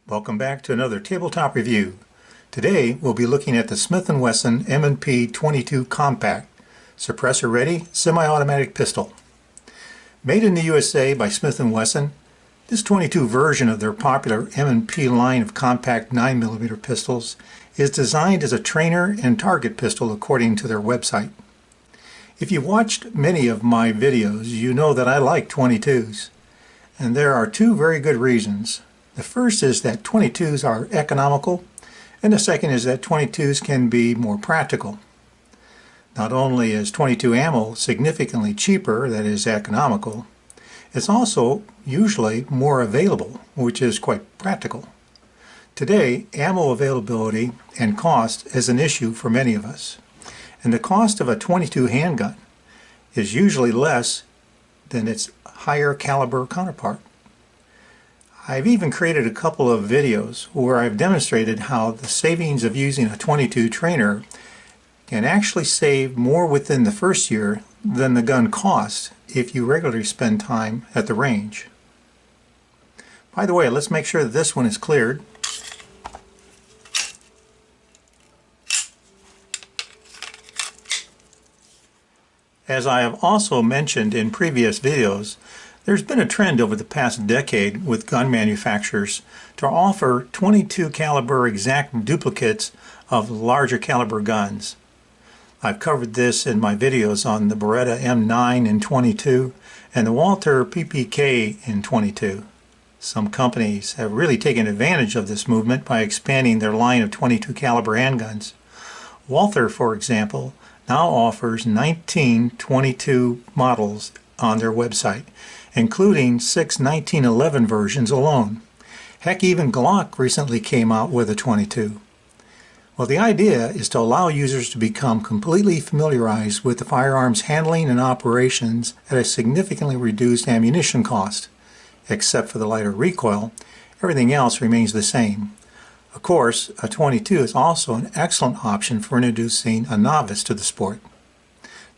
Welcome back to another tabletop review. Today we'll be looking at the Smith & Wesson M&P 22 Compact Suppressor-ready semi-automatic pistol. Made in the USA by Smith & Wesson, this 22 version of their popular M&P line of compact 9mm pistols is designed as a trainer and target pistol according to their website. If you've watched many of my videos, you know that I like 22s, and there are two very good reasons. The first is that 22s are economical, and the second is that 22s can be more practical. Not only is 22 ammo significantly cheaper, that is economical, it's also usually more available, which is quite practical. Today, ammo availability and cost is an issue for many of us, and the cost of a 22 handgun is usually less than its higher caliber counterpart. I've even created a couple of videos where I've demonstrated how the savings of using a 22 trainer can actually save more within the first year than the gun costs if you regularly spend time at the range. By the way, let's make sure that this one is cleared. As I have also mentioned in previous videos, there's been a trend over the past decade with gun manufacturers to offer 22 caliber exact duplicates of larger caliber guns. I've covered this in my videos on the Beretta M9 in 22 and the Walther PPK in 22. Some companies have really taken advantage of this movement by expanding their line of 22 caliber handguns. Walther, for example, now offers 19 22 models on their website, including 6 1911 versions alone. Heck, even Glock recently came out with a 22. Well, the idea is to allow users to become completely familiarized with the firearms handling and operations at a significantly reduced ammunition cost. Except for the lighter recoil, everything else remains the same. Of course, a 22 is also an excellent option for introducing a novice to the sport.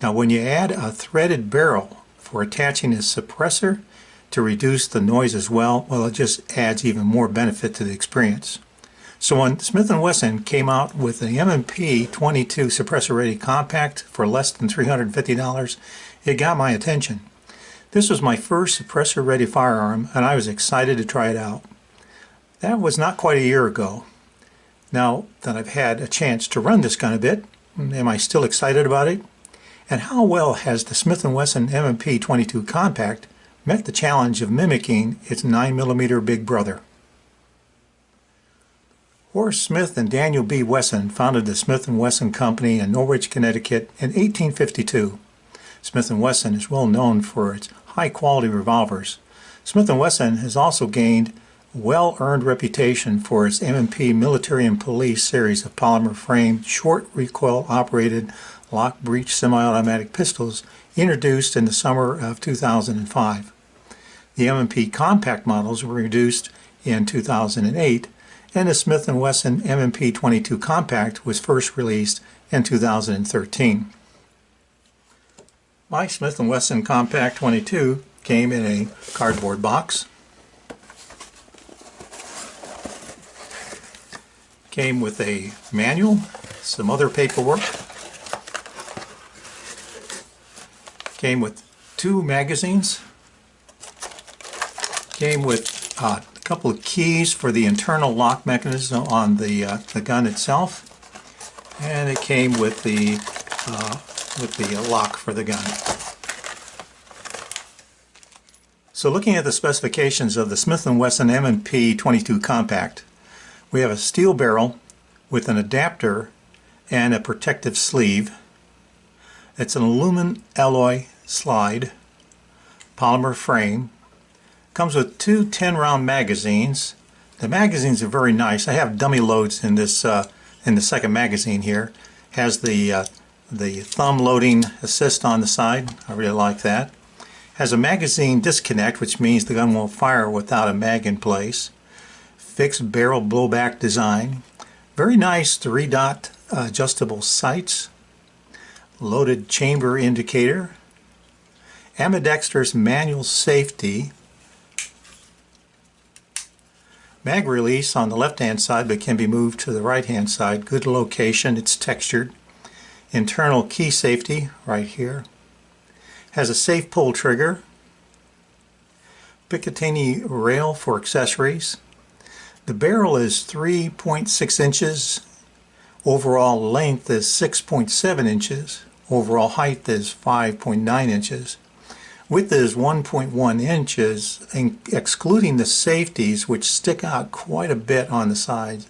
Now, when you add a threaded barrel for attaching a suppressor to reduce the noise as well, it just adds even more benefit to the experience. So when Smith & Wesson came out with the M&P 22 Suppressor-ready Compact for less than $350, it got my attention. This was my first suppressor-ready firearm, and I was excited to try it out. That was not quite a year ago. Now that I've had a chance to run this gun a bit, am I still excited about it? And how well has the Smith & Wesson M&P 22 Compact met the challenge of mimicking its 9mm big brother? Horace Smith and Daniel B. Wesson founded the Smith & Wesson Company in Norwich, Connecticut in 1852. Smith & Wesson is well known for its high-quality revolvers. Smith & Wesson has also gained a well-earned reputation for its M&P Military and Police series of polymer-framed, short recoil-operated lock-breech semi-automatic pistols introduced in the summer of 2005. The M&P compact models were introduced in 2008, and the Smith & Wesson M&P 22 Compact was first released in 2013. My Smith & Wesson Compact 22 came in a cardboard box. Came with a manual, some other paperwork. Came with 2 magazines. Came with a couple of keys for the internal lock mechanism on the gun itself, and it came with the lock for the gun. So looking at the specifications of the Smith & Wesson M&P 22 Compact, we have a steel barrel with an adapter and a protective sleeve. It's an aluminum alloy slide, polymer frame. Comes with 2 10-round magazines. The magazines are very nice. I have dummy loads in this in the second magazine here. Has the thumb loading assist on the side. I really like that. Has a magazine disconnect, which means the gun won't fire without a mag in place. Fixed barrel blowback design. Very nice 3-dot adjustable sights. Loaded chamber indicator. Ambidextrous manual safety. Mag release on the left-hand side, but can be moved to the right-hand side. Good location, it's textured. Internal key safety right here. Has a safe pull trigger. Picatinny rail for accessories. The barrel is 3.6 inches. Overall length is 6.7 inches. Overall height is 5.9 inches. Width is 1.1 inches, excluding the safeties, which stick out quite a bit on the sides.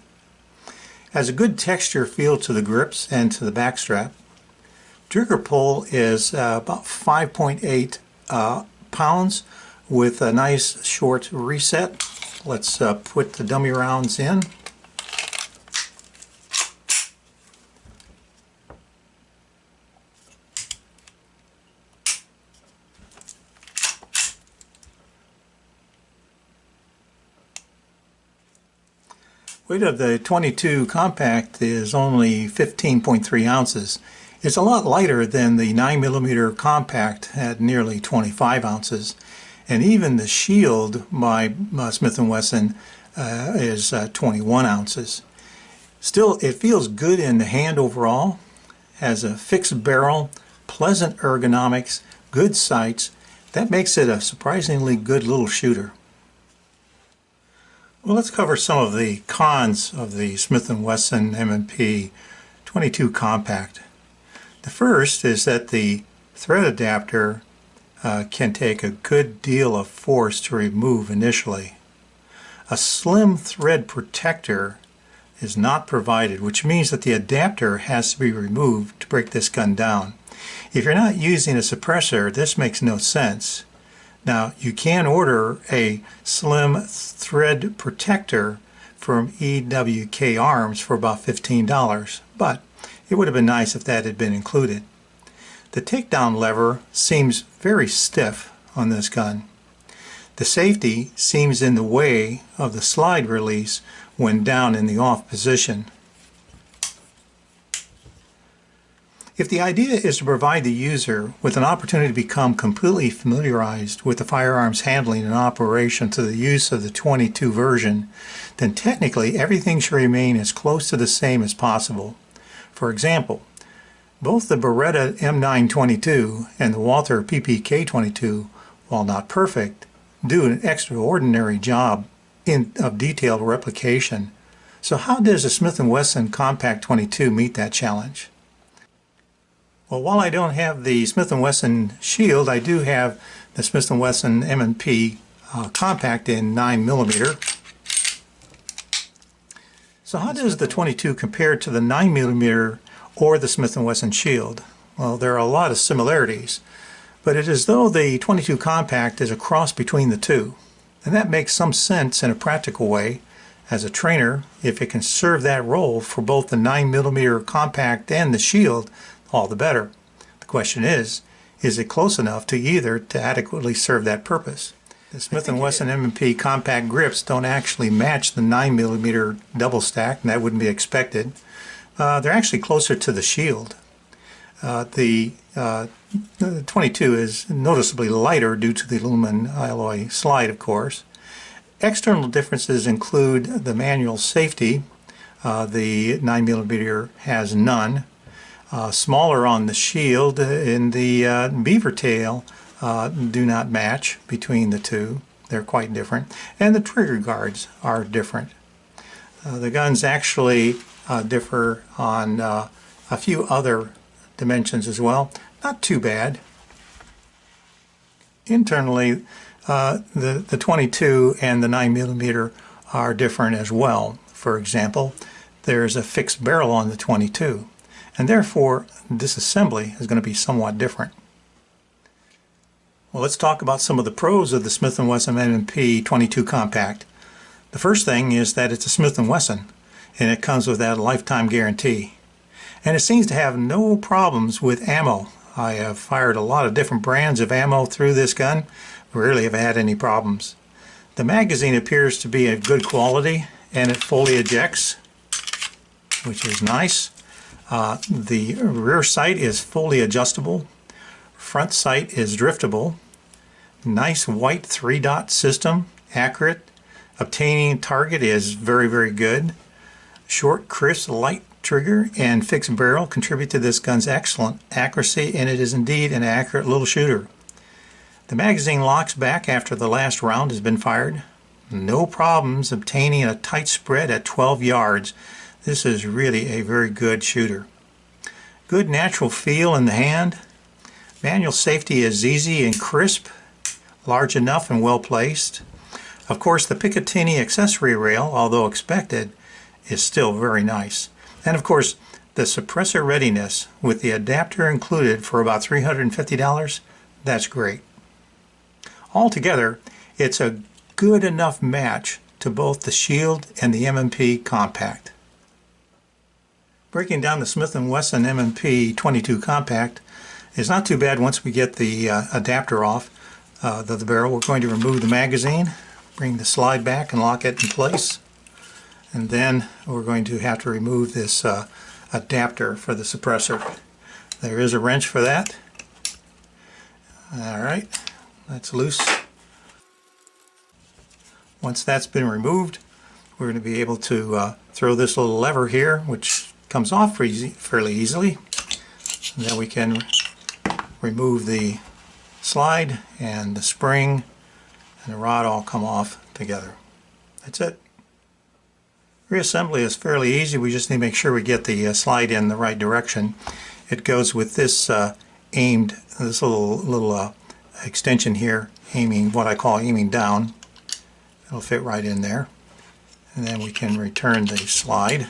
Has a good texture feel to the grips and to the back strap. Trigger pull is about 5.8 pounds with a nice short reset. Let's put the dummy rounds in. Weight of the 22 compact is only 15.3 ounces. It's a lot lighter than the 9mm compact at nearly 25 ounces. And even the shield by Smith & Wesson is 21 ounces. Still, it feels good in the hand overall. Has a fixed barrel, pleasant ergonomics, good sights. That makes it a surprisingly good little shooter. Well, let's cover some of the cons of the Smith & Wesson M&P 22 compact. The first is that the thread adapter can take a good deal of force to remove initially. A slim thread protector is not provided, which means that the adapter has to be removed to break this gun down. If you're not using a suppressor, this makes no sense. Now, you can order a slim thread protector from EWK Arms for about $15, but it would have been nice if that had been included. The takedown lever seems very stiff on this gun. The safety seems in the way of the slide release when down in the off position. If the idea is to provide the user with an opportunity to become completely familiarized with the firearms handling and operation through the use of the 22 version, then technically everything should remain as close to the same as possible. For example, both the Beretta M922 and the Walther PPK22, while not perfect, do an extraordinary job of detailed replication. So how does the Smith & Wesson Compact 22 meet that challenge? Well, while I don't have the Smith & Wesson Shield, I do have the Smith & Wesson M&P Compact in 9mm. So how does the 22 compare to the 9mm or the Smith & Wesson Shield? Well, there are a lot of similarities, but it is as though the 22 Compact is a cross between the two. And that makes some sense in a practical way. As a trainer, if it can serve that role for both the 9mm Compact and the Shield, all the better. The question is it close enough to either to adequately serve that purpose? The Smith & Wesson M&P compact grips don't actually match the 9mm double stack, and that wouldn't be expected. They're actually closer to the Shield. The 22 is noticeably lighter due to the aluminum alloy slide, of course. External differences include the manual safety. The 9mm has none. Smaller on the Shield, and the beaver tail do not match between the two. They're quite different. And the trigger guards are different. The guns actually differ on a few other dimensions as well. Not too bad. Internally, the 22 and the 9mm are different as well. For example, there's a fixed barrel on the 22. And therefore, disassembly is going to be somewhat different. Well, let's talk about some of the pros of the Smith & Wesson M&P 22 Compact. The first thing is that it's a Smith & Wesson, and it comes with that lifetime guarantee. And it seems to have no problems with ammo. I have fired a lot of different brands of ammo through this gun, rarely have had any problems. The magazine appears to be of good quality, and it fully ejects, which is nice. The rear sight is fully adjustable. Front sight is driftable. Nice white 3-dot system, accurate. Obtaining target is very, very good. Short, crisp, light trigger and fixed barrel contribute to this gun's excellent accuracy, and it is indeed an accurate little shooter. The magazine locks back after the last round has been fired. No problems obtaining a tight spread at 12 yards. This is really a very good shooter. Good natural feel in the hand. Manual safety is easy and crisp, large enough and well placed. Of course, the Picatinny accessory rail, although expected, is still very nice. And of course, the suppressor readiness with the adapter included for about $350, that's great. Altogether, it's a good enough match to both the Shield and the M&P Compact. Breaking down the Smith & Wesson M&P 22 Compact is not too bad once we get the adapter off the barrel. We're going to remove the magazine, bring the slide back and lock it in place, and then we're going to have to remove this adapter for the suppressor. There is a wrench for that. Alright, that's loose. Once that's been removed, we're going to be able to throw this little lever here, which comes off fairly easily. And then we can remove the slide and the spring and the rod all come off together. That's it. Reassembly is fairly easy. We just need to make sure we get the slide in the right direction. It goes with this this little extension here, what I call aiming down. It'll fit right in there. And then we can return the slide.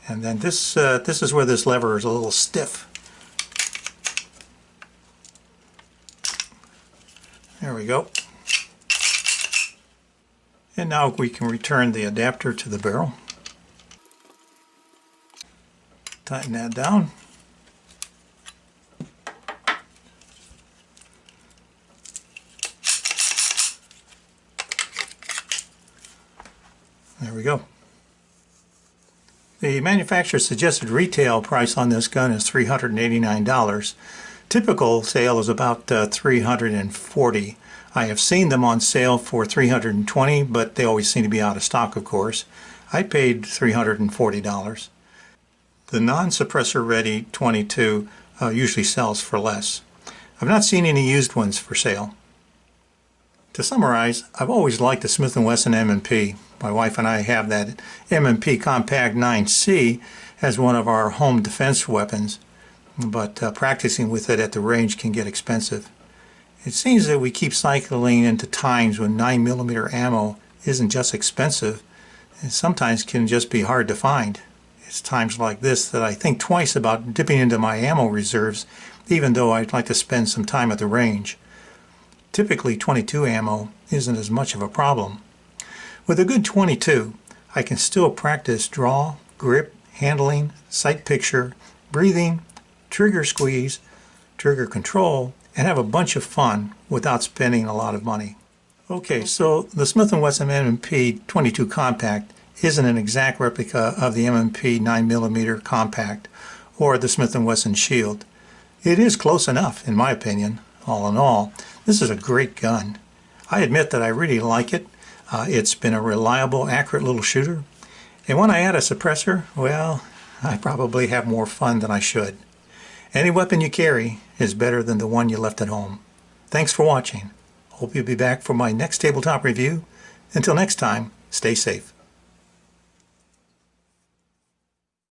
And then this is where this lever is a little stiff. There we go. And now we can return the adapter to the barrel. Tighten that down. There we go. The manufacturer's suggested retail price on this gun is $389. Typical sale is about $340. I have seen them on sale for $320, but they always seem to be out of stock, of course. I paid $340. The non-suppressor-ready 22 usually sells for less. I've not seen any used ones for sale. To summarize, I've always liked the Smith & Wesson M&P. My wife and I have that M&P Compact 9C as one of our home defense weapons, but practicing with it at the range can get expensive. It seems that we keep cycling into times when 9mm ammo isn't just expensive, it sometimes can just be hard to find. It's times like this that I think twice about dipping into my ammo reserves, even though I'd like to spend some time at the range. Typically 22 ammo isn't as much of a problem. With a good 22, I can still practice draw, grip, handling, sight picture, breathing, trigger squeeze, trigger control, and have a bunch of fun without spending a lot of money. Okay, so the Smith & Wesson M&P 22 Compact isn't an exact replica of the M&P 9mm Compact or the Smith & Wesson Shield. It is close enough, in my opinion. All in all, this is a great gun. I admit that I really like it. It's been a reliable, accurate little shooter. And when I add a suppressor, well, I probably have more fun than I should. Any weapon you carry is better than the one you left at home. Thanks for watching. Hope you'll be back for my next tabletop review. Until next time, stay safe.